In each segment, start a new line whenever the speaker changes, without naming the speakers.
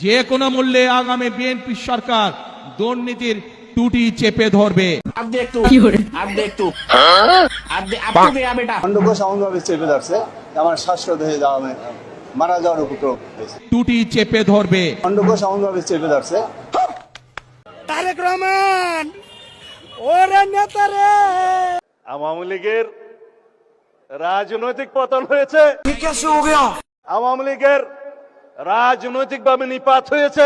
যে কোনো মূল্যে আগামী বিএনপি সরকার দুর্নীতির টুটি চেপে ধরবে।
সামনভাবে চেপে ধরছে, আমার শ্বাসরোধ হয়ে যাওয়া মারা যাওয়ার উপক্রম হয়েছে।
টুটি চেপে ধরবে,
সামনভাবে চেপে ধরছে।
তারেক রহমান ওরে নেতা রে,
আওয়ামী লীগের রাজনৈতিক পতন হয়েছে, আওয়ামী লীগের রাজনৈতিক ভাবে নিপাত হয়েছে,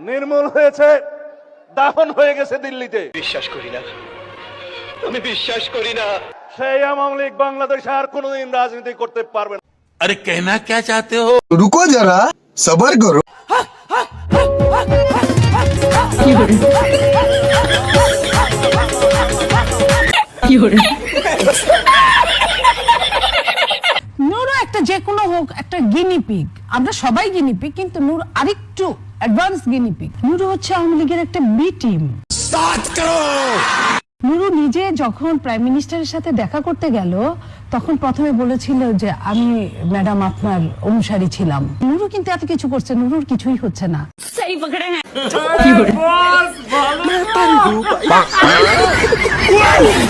নির্মূল হয়েছে, দাফন হয়ে গেছে দিল্লিতে।
বিশ্বাস করি না, আমি বিশ্বাস করি না।
সেই আওয়ামী লীগ বাংলাদেশে আর কোনোদিন রাজনীতি করতে পারবে না।
अरे कहना क्या चाहते हो?
रुको जरा सबर करो।
নূর একটা যে কোনো হোক একটা গিনিপিগ, আমরা সবাই গিনিপিগ, কিন্তু নূর আরেকটু অ্যাডভান্স গিনিপিগ। নূর হচ্ছে আওয়ামী লীগের একটা বি টিম। নুরু নিজে যখন প্রাইম মিনিস্টারের সাথে দেখা করতে গেল তখন প্রথমে বলেছিল যে আমি ম্যাডাম আপনার অনুসারী ছিলাম। নুরু কিন্তু এত কিছু করছে, নুরুর কিছুই হচ্ছে না।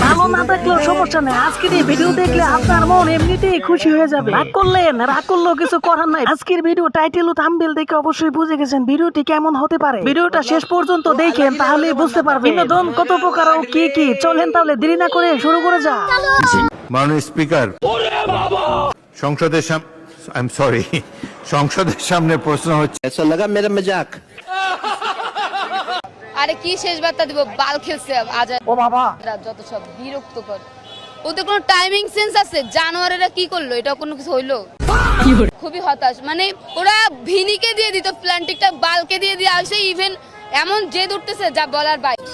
ভালো না থাকলেও সমস্যা নেই, আজকের এই ভিডিও দেখলে আপনার মন এমনিতেই খুশি হয়ে যাবে। রাগ করলেন, রাগ করলেও কিছু করার নাই। আজকের ভিডিও টাইটেল ও থাম্বনেল দেখে অবশ্যই বুঝে গেছেন ভিডিওটি কেমন হতে পারে। ভিডিওটা শেষ পর্যন্ত দেখেন, তাহলেই বুঝতে পারবেন বিনোদন কত প্রকার ও কি কি। চলেন তাহলে দেরি না করে শুরু করে যা।
माननीय स्पीकर, সংসদের সংসদের সামনে প্রশ্ন হচ্ছে।
ऐसा लगा मेरा मजाक?
আরে কি শেষ বার্তা দিব, বাল খেলছে আজ।
ও বাবা,
যত সব বিরক্তকর। ওদের কোনো টাইমিং সেন্স আছে? জানুয়ারিরা কি করলো, এটা কোনো কিছু হইলো? খুবই হতাশ। মানে ওরা ভিনিকে দিয়ে দিত প্ল্যান্টিকটা, বালকে দিয়ে দিয়ে আসে। ইভেন এমন জেদ উঠতেছে যা বলার বাইরে।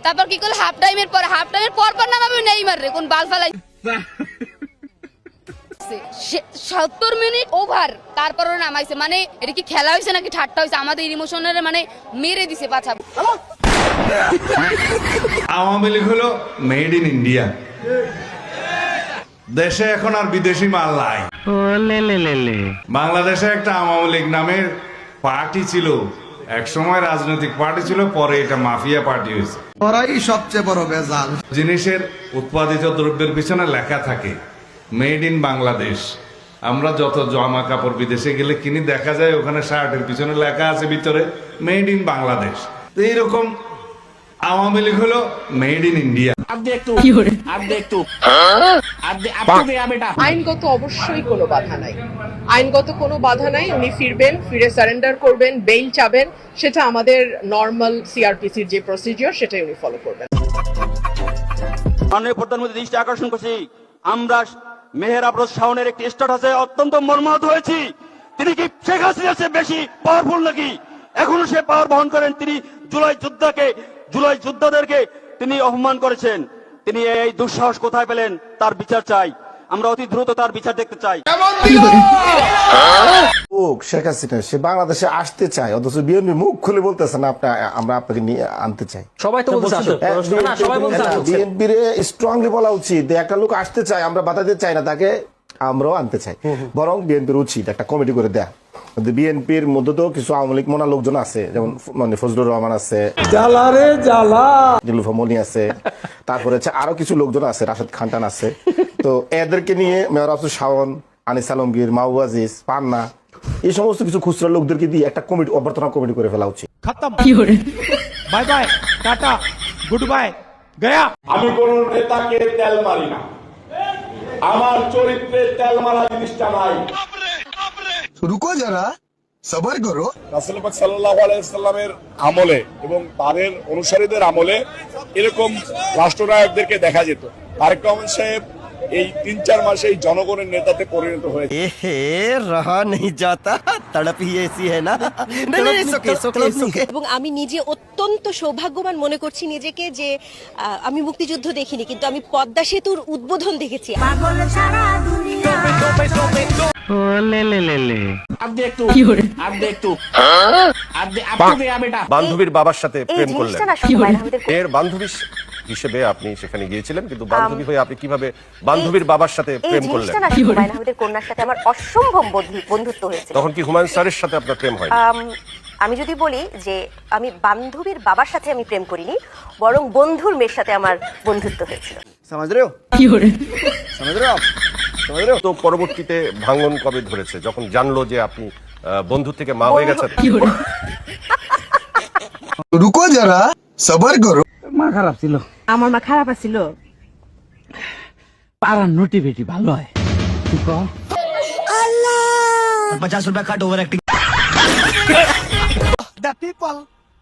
তারপর কি করলো, হাফ টাইমের পর নামাবে নেইমার রে, কোন বাল ফালাই 70 মিনিট ওভার, তারপর ওরা নামাইছে। মানে এটা কি খেলা হয়েছে নাকি ঠাট্টা হয়েছে? আমাদের ইমোশনের মানে মেরে দিছে পাছা।
আওয়ামী লীগ হলো মেড ইন ইন্ডিয়া। দেশে এখন আর বিদেশি মাল নাই। বাংলাদেশে একটা আওয়ামী লীগ নামের পার্টি ছিল, এক সময় রাজনৈতিক পার্টি ছিল, পরে এটা মাফিয়া পার্টি হয়েছে।
ওরাই সবচেয়ে বড় বেজাল।
জিনিসের উৎপাদিত দ্রব্যের পিছনে লেখা থাকে মেড ইন বাংলাদেশ। আমরা যত জামা কাপড় বিদেশে গেলে কিনি, দেখা যায় ওখানে শার্টের পিছনে লেখা আছে ভিতরে মেড ইন বাংলাদেশ। তো এইরকম আওয়ামী লীগ হলো মেড ইন ইন্ডিয়া।
আইনগত অবশ্যই কোনো বাধা নাই, আইনগত কোনো বাধা নাই। উনি ফিরবেন, ফিরে সারেন্ডার করবেন, বেইল চাবেন, সেটা আমাদের নর্মাল সিআরপিসির যে প্রসিডিওর সেটাই উনি ফলো করবেন।
মাননীয় প্রধানমন্ত্রী দৃষ্টি আকর্ষণ করছি, আমরা মেহের আফরোজ শাওনের একটি স্ট্যাটাসে অত্যন্ত মর্মাহত হয়েছি। তিনি কি শেখ হাসিনার চেয়ে বেশি পাওয়ারফুল নাকি? এখনো সে পাওয়ার বহন করেন। তিনি জুলাই যোদ্ধাদেরকে তিনি অপমান করেছেন। তিনি এই দুঃসাহস কোথায় পেলেন? তার বিচার চাই, আমরা অতি দ্রুত তার বিচার দেখতে চাই।
শেখ হাসিনা সে বাংলাদেশে আসতে চায়, অথচ বিএনপি মুখ খুলে বলতেছে না আমরা আপনাকে নিয়ে আনতে চাই।
সবাই তো বলছে
বিএনপির স্ট্রংলি বলা উচিত, একটা লোক আসতে চায়, আমরা বাধা দিতে চাই না তাকে, আমরাও আনতে চাই। বরং বিএনপির উচিত একটা কমিটি করে দেয়া। বিএনপির মধ্যে তো কিছু আওয়ামী লীগ মনা লোকজন আছে, যেমন মানে ফজলুর রহমান আছে, মনি আছে, তারপরে আরো কিছু লোকজন আছে, রাশেদ খানটান আছে। তো এদেরকে নিয়ে মেয়র আফরোজ শাওন, আনিস আলমগীর, মাহবুব আজিজ, পান্না, এই সমস্ত কিছু খুচরা লোকদেরকে দিয়ে একটা কমিটি, অভ্যর্থনা কমিটি করে ফেলা উচিত।
Bye bye, tata, good bye, Gaya.
আমি কোন নেতাকে তেল মারি না, আমার চরিত্রে তেল মারা জিনিসটা নাই।
रुको जरा सबर करो।
রাসূল পাক সাল্লাল্লাহু আলাইহি সাল্লামের আমলে এবং তাদের অনুসারীদের আমলে এরকম রাষ্ট্রনায়কদেরকে দেখা যেত। তারেক রহমান সাহেব এই 3-4 মাসে এই জনগণের নেতাতে পরিণত হয়েছে।
रहा नहीं जाता, तड़प ही ऐसी है ना।
এবং আমি নিজে অত্যন্ত সৌভাগ্যবান মনে করছি নিজেকে যে আমি মুক্তিযুদ্ধ দেখিনি, কিন্তু আমি পদ্মা সেতুর উদ্বোধন দেখেছি।
বান্ধবীর বাবার সাথে প্রেম করলেন, এর বান্ধবীর
হিসেবে আপনি সেখানে গিয়েছিলেন, কিন্তু বান্ধবী হয়ে আপনি কিভাবে বান্ধবীর বাবার সাথে প্রেম করলেন?
হুমায়ুন আহমেদের কন্যার সাথে আমার অসম্ভব বন্ধুত্ব হয়েছে।
তখন কি হুমায়ুন স্যারের সাথে আপনার প্রেম হয়?
আমি যদি বলি যে আমি বান্ধবীর বাবার সাথে আমি প্রেম করিনি, বরং বন্ধুর মেয়ের সাথে আমার বন্ধুত্ব হয়েছিল।
তো পরবর্তীতে ভাঙন কবে ধরেছে, যখন জানলো যে আপনি বন্ধু থেকে মা হয়ে গেছেন?
रुको जरा सबर करो।
মা খারাপ ছিল,
আমার মা খারাপ ছিল।
পাড়ার নোটি বেটি ভালো হয়।
₹50 cut over acting.
The people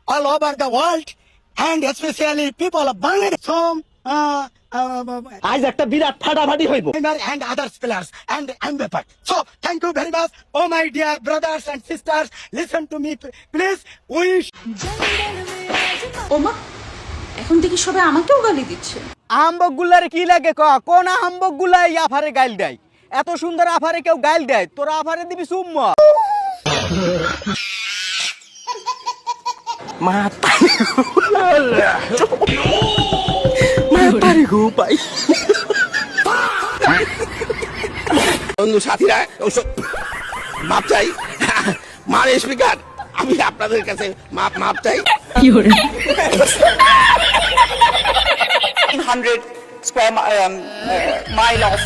all over the world and especially people of Bangladesh আজ একটা বিরাট ফাটাফাটি হইব and other players and Mbappe. So thank you very much, oh my dear brothers and sisters, listen to me please. Wish
ওমা এখন থেকে সবাই আমাকেও গালি দিচ্ছে।
আহম্বক গুলারে কি লাগে কোন আহম্বক গুলাই আফারে গাইল দেয়? এত সুন্দর আফারে কেউ গাইল দেয়? তোরা আফারে দিবি চুম্মা।
বন্ধু সাথীরা মাপ চাই, মানে স্পিকার আমি আপনাদের কাছে মাপ চাই।
100 স্কয়ার মাইল অফ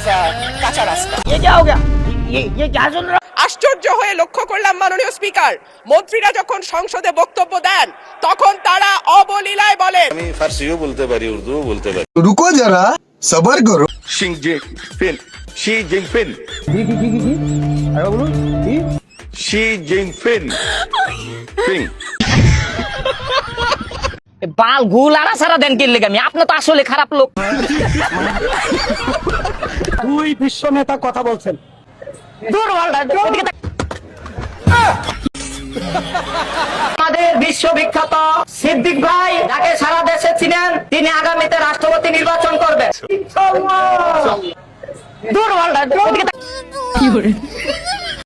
কাঁচা রাস্তা।
আশ্চর্য হয়ে লক্ষ্য করলাম মাননীয় স্পিকার, মন্ত্রীরা যখন সংসদে বক্তব্য দেন তখন তারা অবলীলায় বলেন।
আমি ফার্সিও বলতে পারি, উর্দুও বলতে পারি।
रुको जरा सबर करो।
শি জিনপিং
বাল ঘুল আড়া সারা দেন কিনলে আমি, আপনি তো আসলে খারাপ লোক।
দুই বিশ্ব নেতা কথা বলছেন।
আমাদের বিশ্ববিখ্যাত সিদ্দিক ভাই, যাকে সারা দেশে চিনেন, তিনি আগামীতে রাষ্ট্রপতি নির্বাচন করবেন।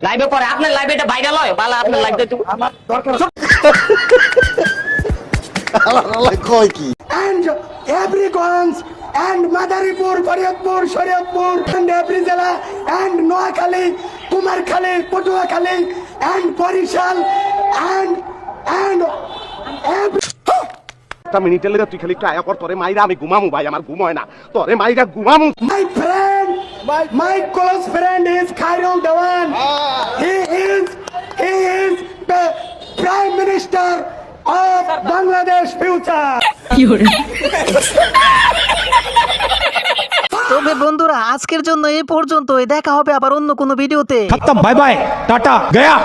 লাইভে পরে আপনার লাইভে এটা ভাইরাল হয়, বালা আপনার লাইভে আমার দরকার।
And everyone and Madaripur, Faridpur, Shariatpur and every jala and Noakhali, Kumarkhali, Patuakhali and Barishal and
একটা মিনিটের লেগে তুই খালি একটু আয়া কর, তোরে মাইরা আমি ঘুমামু ভাই, আমার ঘুম হয় না, তোরে মাইরা ঘুমামু।
my friend, my close friend is Khairul Dewan. He is the Prime Minister of Bangladesh future.
তবে বন্ধুরা আজকের জন্য এই পর্যন্তই, দেখা হবে আবার অন্য কোনো ভিডিওতে।
Bye bye, tata, Gaya.